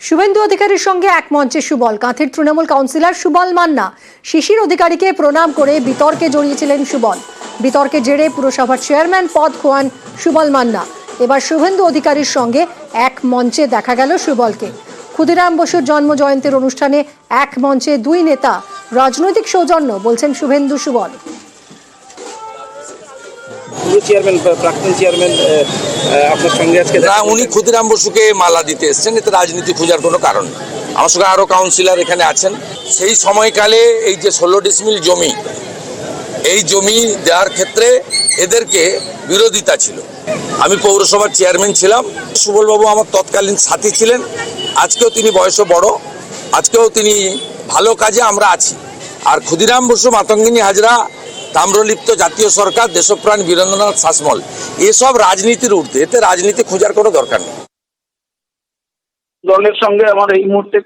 শুভেন্দু অধিকারীর সঙ্গে এক মঞ্চে সুবল। কাঁথির তৃণমূল কাউন্সিলর সুবল মান্না শিশির অধিকারীকে প্রণাম করে বিতর্কে জড়িয়েছিলেন সুবল। বিতর্কের জেরে পুরসভার চেয়ারম্যান পদ খোয়ান সুবল মান্না। এবার শুভেন্দু অধিকারীর সঙ্গে এক মঞ্চে দেখা গেল সুবলকে। ক্ষুদিরাম বসুর জন্ম জয়ন্তীর অনুষ্ঠানে এক মঞ্চে দুই নেতা। রাজনৈতিক সৌজন্য বলছেন শুভেন্দু সুবল। প্রাক্তন চেয়ারম্যান আপনার সঙ্গে আজকে না, উনি ক্ষুদিরাম বসুকে মালা দিতে এসেছেন, এতে রাজনীতি খোঁজার কোনো কারণ নেই। আমার সঙ্গে আরো কাউন্সিলর এখানে আছেন। সেই সময়কালে এই যে 16 ডিসমিল জমি, এই জমি দেওয়ার ক্ষেত্রে এদেরকে বিরোধিতা ছিল। আমি পৌরসভার চেয়ারম্যান ছিলাম। সুবলবাবু আমার তৎকালীন সাথী ছিলেন। আজকেও তিনি বয়সে বড়, আজকেও তিনি ভালো কাজে আমরা আছি। আর ক্ষুদিরাম বসু, মাতঙ্গিনী হাজরা, তাম্রলিপ্ত জাতীয় সরকার, দেশপ্রাণ বীরেন্দ্রনাথ শাসমল, এসব রাজনীতির ঊর্ধ্বে, এতে রাজনীতি খোঁজার কোনো দরকার নেই। দলের সঙ্গে আমার এই মুহূর্তে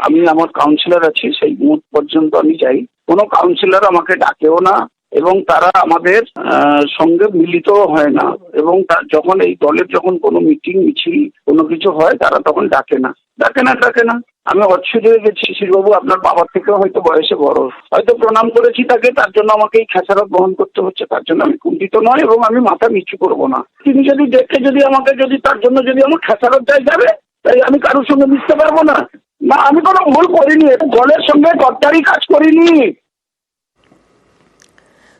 আমি আমার কাউন্সিলর আছি, সেই মুহূর্ত পর্যন্ত আমি যাই, কোনো কাউন্সিলর আমাকে ডাকেও না এবং তারা আমাদের সঙ্গে মিলিত হয় না। এবং যখন এই দলের যখন কোনো মিটিং মিছিল কোনো কিছু হয়, তারা তখন ডাকে না। আমি অচ্ছুত হয়ে গেছি। শিশিরবাবু আপনার বাবার থেকেও হয়তো বয়সে বড়, হয়তো প্রণাম করেছি তাকে, তার জন্য আমাকে এই খেসারত বহন করতে হচ্ছে। তার জন্য আমি কুণ্ঠিত নয় এবং আমি মাথা নিচু করবো না। তিনি যদি দেখে তার জন্য আমার খেসারত যাবে, তাই আমি কারোর সঙ্গে মিশতে পারবো না। না, আমি কোনো ভুল করিনি, দলের সঙ্গে গদ্দারি কাজ করিনি।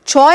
6